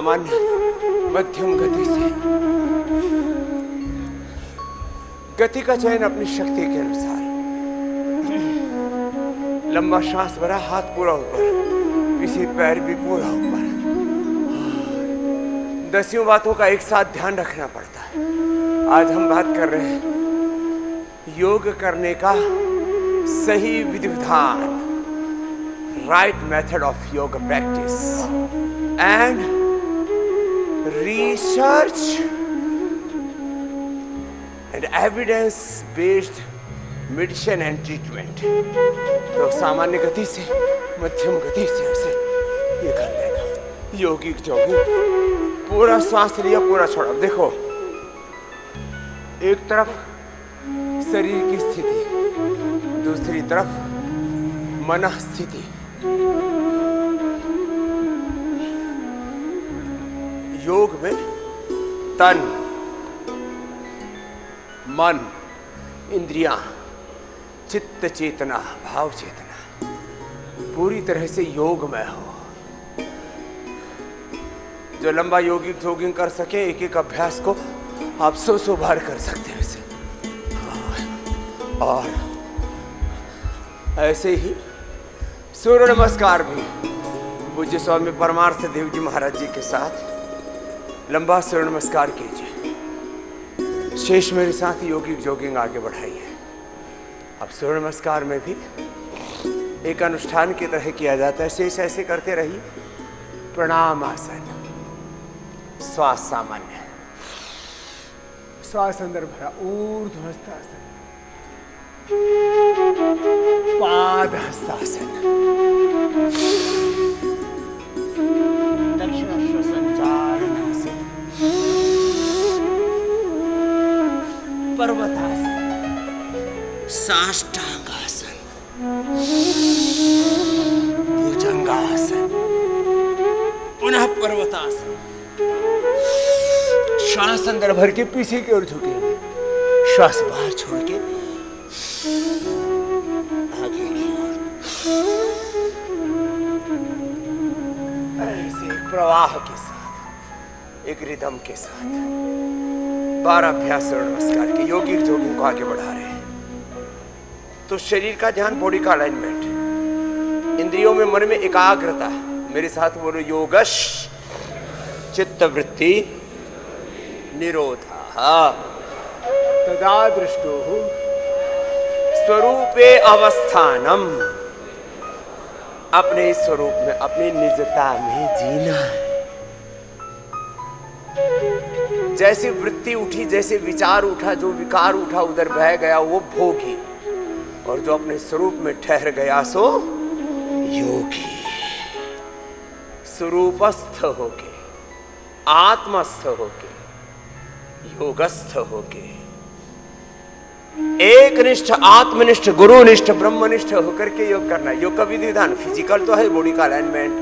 सामान्य मध्यम गति से। गति का चयन अपनी शक्ति के अनुसार। लंबा श्वास भरा, हाथ पूरा ऊपर, पीछे पैर भी पूरा ऊपर। 10 बातों का एक साथ ध्यान रखना पड़ता है। आज हम बात कर रहे हैं योग करने का सही विधि विधान, राइट मेथड ऑफ योग practice and research and evidence based medicine and treatment. तो सामान्य गति से, मध्यम गति से ऐसे ये कर लेगा। योगिक जॉगिंग, पूरा सांस लिया, पूरा छोड़ा। देखो, एक तरफ शरीर की स्थिति, दूसरी तरफ मन स्थिति। योग में तन, मन, इंद्रियां, चित्त चेतना, भाव चेतना पूरी तरह से योगमय हो। जो लंबा जॉगिंग कर सके, एक एक अभ्यास को आप 100 बार कर सकते हैं इसे। और ऐसे ही सूर्य नमस्कार भी पूज्य स्वामी परमार्थ देव जी महाराज जी के साथ लंबा सूर्य नमस्कार कीजिए। शेष मेरे साथ योगिक जॉगिंग आगे बढ़ाइए। अब सूर्य नमस्कार में भी एक अनुष्ठान की तरह किया जाता है। शेष ऐसे करते रहिए। प्रणाम आसन, श्वास सामान्य, श्वास अंदर भरा, ऊर्ध्वहस्तासन, पादहस्तासन, दक्षिणाश्व संचारणासन, पर्वतासन, साष्टांगासन, भुजंगासन, पुनः पर्वतासन। श्वास अंदर भर के पीछे की ओर झुके, श्वास बाहर छोड़ के आगे की ओर। ऐसे प्रवाह के साथ, एक रिदम के साथ 12 अभ्यास सूर्य नमस्कार के योगिक जॉगिंग को आगे बढ़ा रहे हैं। तो शरीर का ध्यान, बॉडी का अलाइनमेंट, इंद्रियों में, मन में एकाग्रता। मेरे साथ बोलो, योगश चित्तवृत्ति निरोधा तदा दृष्टो स्वरूपे अवस्थानम। अपने स्वरूप में, अपनी निजता में जीना है। जैसी वृत्ति उठी, जैसे विचार उठा, जो विकार उठा, उधर बह गया वो भोगी, और जो अपने स्वरूप में ठहर गया सो योगी। स्वरूपस्थ होके, आत्मस्थ होके, योगस्थ होके, एकनिष्ठ, आत्मनिष्ठ, गुरुनिष्ठ, ब्रह्मनिष्ठ होकर के योग करना। योग का विधि विधान फिजिकल तो है, बॉडी का अलाइनमेंट।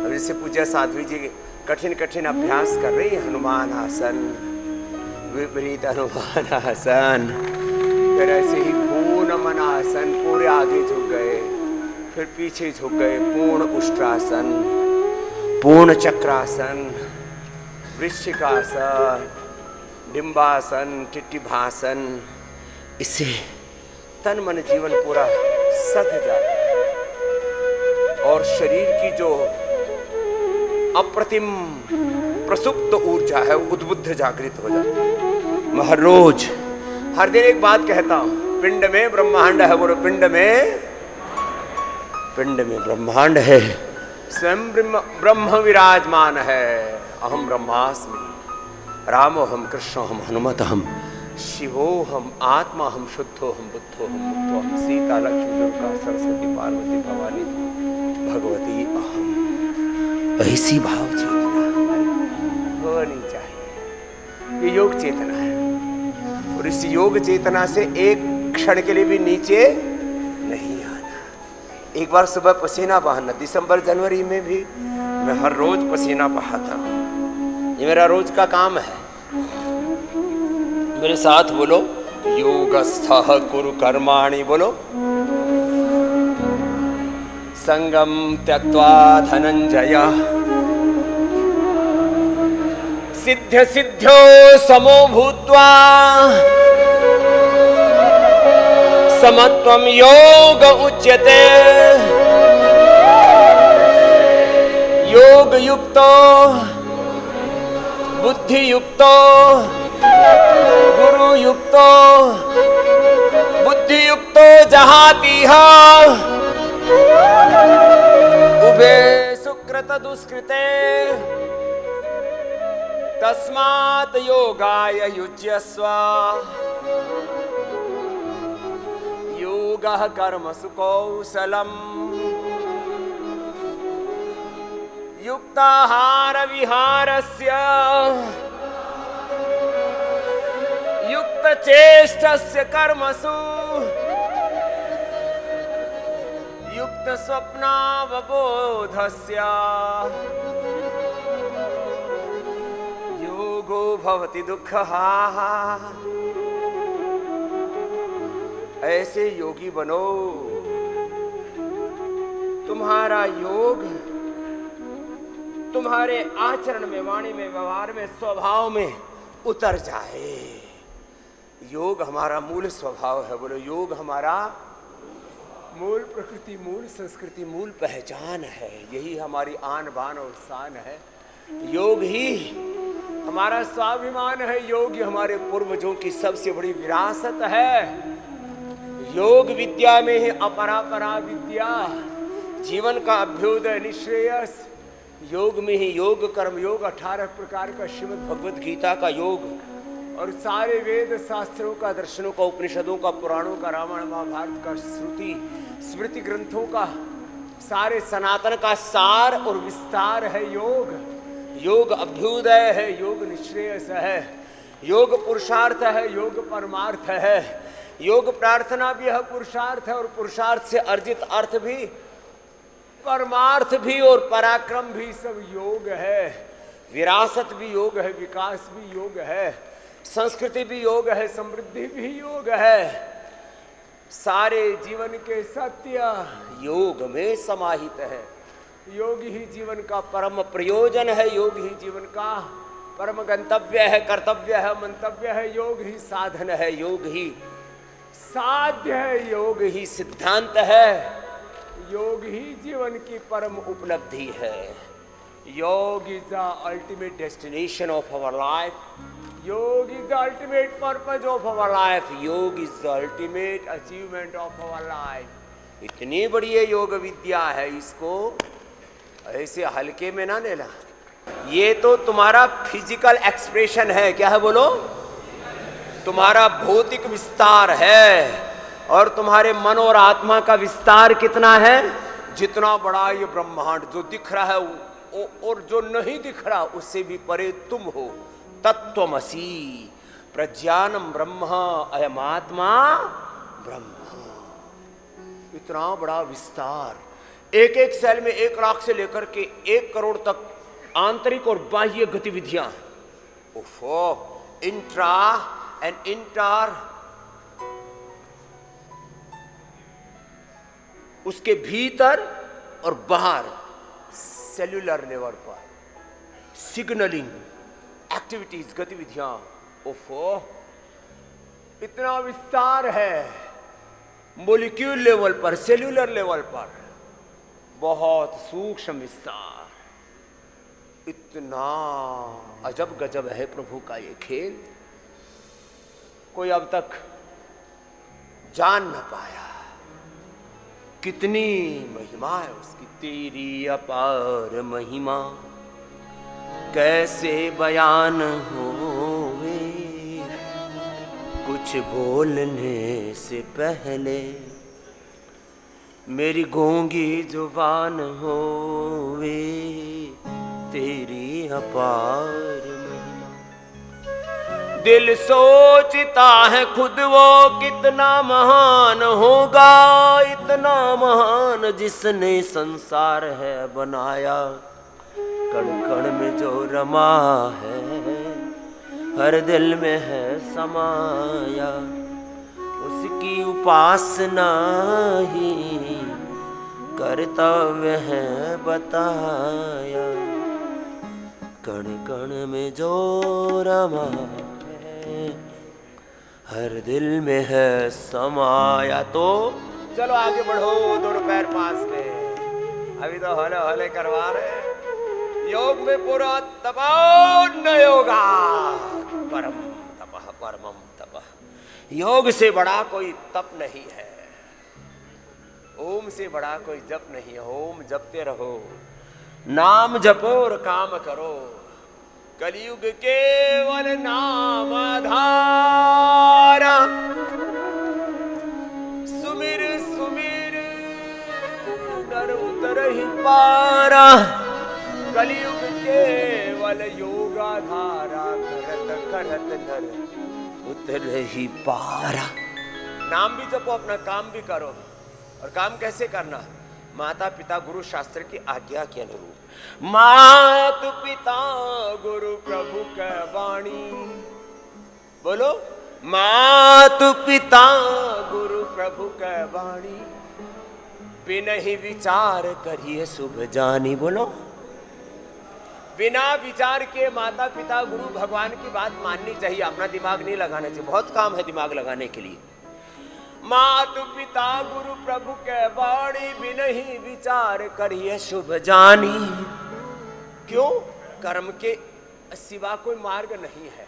अब जैसे पूज्य साध्वी जी कठिन कठिन अभ्यास कर रही है, हनुमान आसन, विपरीत हनुमान आसन, फिर ऐसे ही पूर्ण मनासन, पूरे आगे झुक गए, फिर पीछे झुक गए, पूर्ण उष्ट्रासन, पूर्ण चक्रासन, वृश्चिकासन, डिम्बासन, टिट्टिभासन। इससे तन मन जीवन पूरा सध जाता है और शरीर की जो अप्रतिम प्रसुप्त ऊर्जा है उद्बुद्ध जागृत हो जाती है। मैं हर रोज, हर दिन एक बात कहता हूं, पिंड में ब्रह्मांड है। बोलो, पिंड में ब्रह्मांड है, स्वयं ब्रह्म विराजमान है। अहम ब्रह्मास्मि, रामो हम, कृष्णो हम, हनुमत हम, शिवो हम, आत्मा हम, शुद्धो हम, बुद्धो हम, मुक्तो हम, सीता, लक्ष्मी, दुर्गा, सरस्वती, पार्वती, भवानी, भगवती अहम। ऐसी भाव चेतना होनी चाहिए। ये योग चेतना है, और इस योग चेतना से एक क्षण के लिए भी नीचे नहीं आना। एक बार सुबह पसीना बहाना। दिसंबर जनवरी में भी मैं हर रोज पसीना बहाता हूँ, ये मेरा रोज का काम है। मेरे साथ बोलो, योगस्थः कुरु कर्माणि। बोलो, संगम त्यक्त्वा धनंजय सिद्ध सिद्ध्यो समो भूत्वा समत्वं योग उच्यते। योग युक्तो बुद्धि युक्तो गुरु युक्तो बुद्धि युक्तो जहातीह उभे सुकृत दुष्कृते तस्मात् योगाय युज्यस्व। योगः कर्मसु कौशलम् युक्ताहार विहारस्य युक्तचेष्टस्य कर्मसु युक्तस्वप्नावबोधस्य योगो भवति दुःखः। ऐसे योगी बनो, तुम्हारा योग तुम्हारे आचरण में, वाणी में, व्यवहार में, स्वभाव में उतर जाए। योग हमारा मूल स्वभाव है। बोलो, योग हमारा मूल प्रकृति, मूल संस्कृति, मूल पहचान है। यही हमारी आन बान और शान है। योग ही हमारा स्वाभिमान है। योग ही हमारे पूर्वजों की सबसे बड़ी विरासत है। योग विद्या में ही अपरापरा विद्या, जीवन का अभ्युदय निश्रेयस। योग में ही योग कर्म योग, 18 प्रकार का श्रीमद् भगवद गीता का योग, और सारे वेद शास्त्रों का, दर्शनों का, उपनिषदों का, पुराणों का, रामायण महाभारत का, श्रुति स्मृति ग्रंथों का, सारे सनातन का सार और विस्तार है योग। योग अभ्युदय है, योग निश्रेयस है, योग पुरुषार्थ है, योग परमार्थ है। योग प्रार्थना भी है, पुरुषार्थ है, और पुरुषार्थ से अर्जित अर्थ भी, परमार्थ भी और पराक्रम भी सब योग है। विरासत भी योग है, विकास भी योग है, संस्कृति भी योग है, समृद्धि भी योग है। सारे जीवन के सत्य योग में समाहित है। योग ही जीवन का परम प्रयोजन है। योग ही जीवन का परम गंतव्य है, कर्तव्य है, मंतव्य है। योग ही साधन है, योग ही साध्य है, योग ही सिद्धांत है, योग ही जीवन की परम उपलब्धि है। Yoga is the ultimate destination of our life. Yoga is the ultimate purpose of our life. Yoga is the ultimate achievement of our life. इतनी बड़ी ये योग विद्या है, इसको ऐसे हल्के में ना लेना। ये तो तुम्हारा फिजिकल एक्सप्रेशन है। क्या है बोलो? तुम्हारा भौतिक विस्तार है। और तुम्हारे मन और आत्मा का विस्तार कितना है? जितना बड़ा ये ब्रह्मांड जो दिख रहा है और जो नहीं दिख रहा उससे भी परे तुम हो। तत्वमसि प्रज्ञानम ब्रह्म अयमात्मा ब्रह्म। इतना बड़ा विस्तार, एक एक सेल में 1 लाख से लेकर के 1 करोड़ तक आंतरिक और बाह्य गतिविधियां। इंट्रा एंड इंटर, उसके भीतर और बाहर सेल्यूलर लेवल पर सिग्नलिंग एक्टिविटीज, गतिविधियां। इतना विस्तार है। मॉलिक्यूल लेवल पर, सेल्यूलर लेवल पर बहुत सूक्ष्म विस्तार। इतना अजब गजब है प्रभु का ये खेल, कोई अब तक जान न पाया। कितनी महिमा है उसकी, तेरी अपार महिमा कैसे बयान होवे। कुछ बोलने से पहले मेरी गूंगी जुबान होवे। तेरी अपार महिमा, दिल सोचता है खुद वो कितना महान होगा। इतना महान जिसने संसार है बनाया। कण कण में जो रमा है हर दिल में है समाया। उसकी उपासना ही कर्तव्य है बताया। कण कण में जो रमा है, हर दिल में है समाया। तो चलो आगे बढ़ो, दोनों पैर पास में। अभी तो हले हले करवा रहे। योग में पूरा तपा न योगा, परम तपः परमम तपः। योग से बड़ा कोई तप नहीं है, ओम से बड़ा कोई जप नहीं है। ओम जपते रहो, नाम जपो और काम करो। कलयुग केवल नाम आधारा, सुमिर सुमिर नर उतरहि पारा। कलयुग केवल योगाधारा, करत करत नर उतरहि पारा। नाम भी जपो, अपना काम भी करो। और काम कैसे करना? माता पिता गुरु शास्त्र की आज्ञा के अनुरूप। मात पिता गुरु प्रभु का वाणी, बोलो मात पिता गुरु प्रभु का वाणी। बिना ही विचार करिए शुभ जानी, बोलो बिना विचार के माता पिता गुरु भगवान की बात माननी चाहिए। अपना दिमाग नहीं लगाना चाहिए, बहुत काम है दिमाग लगाने के लिए। मातु पिता गुरु प्रभु के वाणी, बिन ही विचार करिए शुभ जानी। क्यों? कर्म के सिवा कोई मार्ग नहीं है।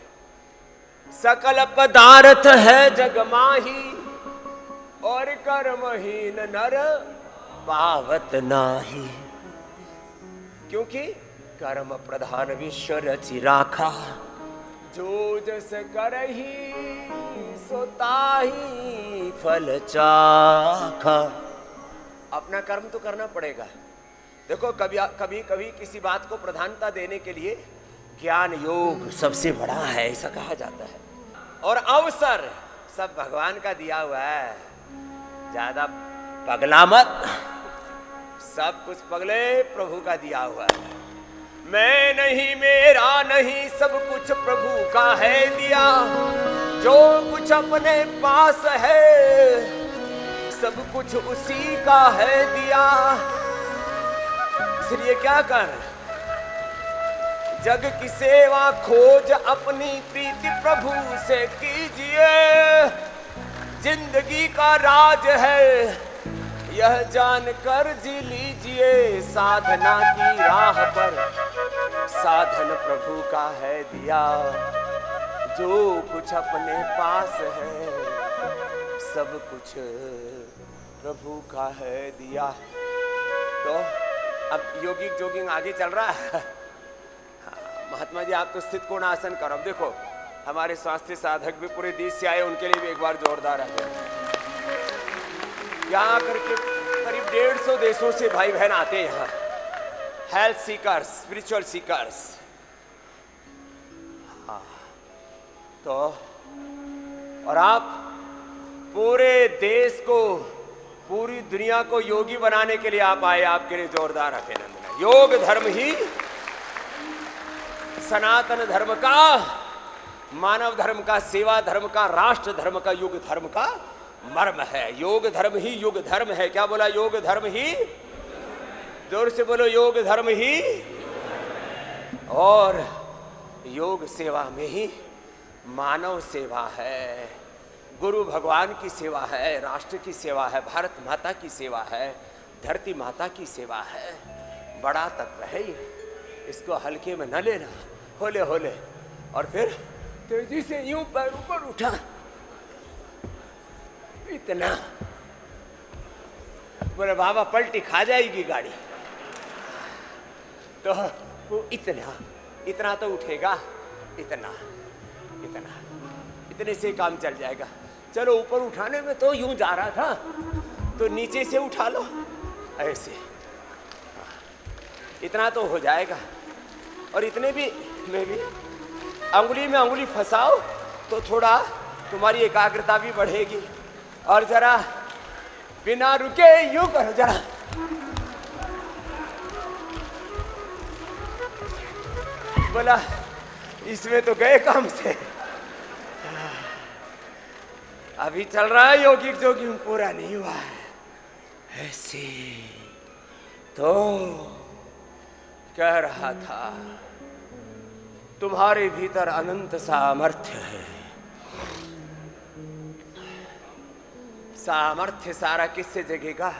सकल पदार्थ है जग माही, और कर्महीन नर पावत नाही। क्योंकि कर्म प्रधान विश्व रचि राखा, जो जस करही सो ताही फल चाखा। अपना कर्म तो करना पड़ेगा। देखो कभी कभी किसी बात को प्रधानता देने के लिए ज्ञान योग सबसे बड़ा है, ऐसा कहा जाता है। और अवसर सब भगवान का दिया हुआ है, ज्यादा पगला मत। सब कुछ पगले प्रभु का दिया हुआ है। मैं नहीं मेरा नहीं, सब कुछ प्रभु का है दिया। जो कुछ अपने पास है, सब कुछ उसी का है दिया। इसलिए क्या कर, जग की सेवा खोज, अपनी प्रीति प्रभु से कीजिए। जिंदगी का राज है, यह जानकर जी लीजिए। साधना की राह पर साधन प्रभु का है दिया। जो कुछ अपने पास है, सब कुछ प्रभु का है दिया। तो अब योगिक जोगिंग आगे चल रहा है। महात्मा जी आप तो स्थित कोण आसन करो। अब देखो हमारे स्वास्थ्य साधक भी पूरे देश से आए, उनके लिए भी एक बार जोरदार है। यहाँ करके करीब 150 देशों से भाई बहन आते हैं यहाँ, हेल्थ सीकर्स, स्पिरिचुअल सीकर्स। हाँ तो और आप पूरे देश को, पूरी दुनिया को योगी बनाने के लिए आप आए। आपके लिए जोरदार अभिनंदन। योग धर्म ही सनातन धर्म का, मानव धर्म का, सेवा धर्म का, राष्ट्र धर्म का, युग धर्म का मर्म है। योग धर्म ही युग धर्म है। क्या बोला? योग धर्म ही। जोर से बोलो, योग धर्म ही। और योग सेवा में ही मानव सेवा है, गुरु भगवान की सेवा है, राष्ट्र की सेवा है, भारत माता की सेवा है, धरती माता की सेवा है। बड़ा तत्व है ये, इसको हल्के में न लेना। होले होले और फिर तेजी से यूं पैर ऊपर उठा, इतना। बोले बाबा पलटी खा जाएगी गाड़ी। तो वो इतना तो उठेगा, इतना इतने से काम चल जाएगा। चलो ऊपर उठाने में तो यूं जा रहा था, तो नीचे से उठा लो ऐसे, इतना तो हो जाएगा। और इतने भी में भी अंगुली में अंगुली फंसाओ तो थोड़ा तुम्हारी एकाग्रता भी बढ़ेगी। और जरा बिना रुके यूं करो जरा, बोला इसमें तो गए काम से। अभी चल रहा है योगिक जोगिंग, पूरा नहीं हुआ है। ऐसे तो कह रहा था तुम्हारे भीतर अनंत सामर्थ्य है। सामर्थ्य सारा किससे जगेगा?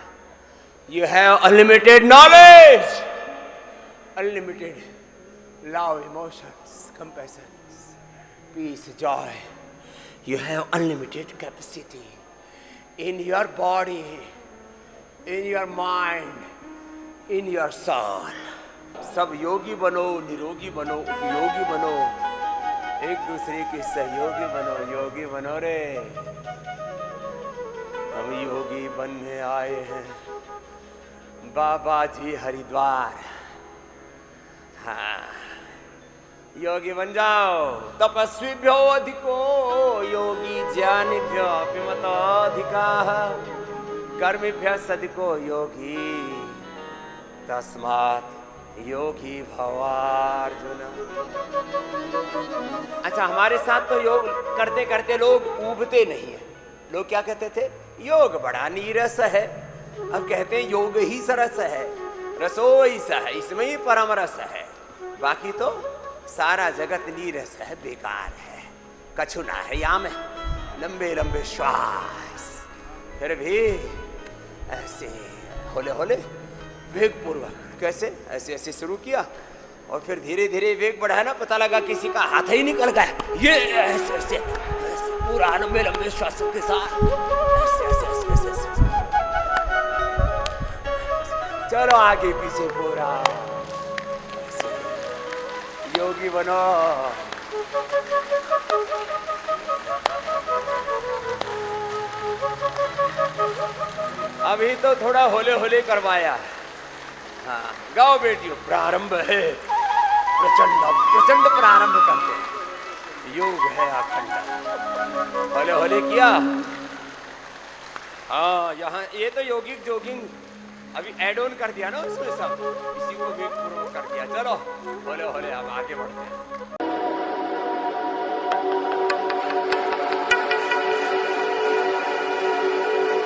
You have unlimited knowledge, unlimited love, emotions, compassion, peace, joy. You have unlimited capacity in your body, in your mind, in your soul. सब योगी बनो, निरोगी बनो, उपयोगी बनो, एक दूसरे के सहयोगी बनो, योगी बनो रे। हम योगी बनने आए हैं बाबा जी हरिद्वार। हाँ, योगी बन जाओ। तपस्वीभ्यो अधिको योगी ज्ञानिभ्यो अपिमतोऽधिकाः कर्मिभ्यः सधिको योगी तस्मात् योगी भवार्जुन। अच्छा, हमारे साथ तो योग करते करते लोग ऊबते नहीं है। लोग क्या कहते थे? योग बड़ा नीरस है। अब कहते हैं योग ही सरस है, रसोई सा है, इसमें ही परम रस है। बाकी तो सारा जगत नीरस है, बेकार है, कछुना है, याम है, लंबे लंबे श्वास। फिर भी ऐसे होले होले वेग पूर्वक, कैसे ऐसे ऐसे शुरू किया और फिर धीरे धीरे वेग बढ़ा ना, पता लगा किसी का हाथ ही निकल गया। ये ऐसे ऐसे पूरा लंबे लंबे श्वासों के साथ ऐसे ऐसे ऐसे ऐसे ऐसे। चलो आगे पीछे पूरा योगी बनो। अभी तो थोड़ा होले होले करवाया। हाँ, गाओ बेटियों, प्रारंभ है प्रचंड, प्रचंड प्रारंभ करते हैं। योग है अखंड। होले होले किया। हाँ, यहाँ ये तो योगिक जोगिंग अभी एड ऑन कर दिया ना उसमें सब, इसी को वेग पूर्वक कर दिया। चलो होले होले अब आगे बढ़ते हैं।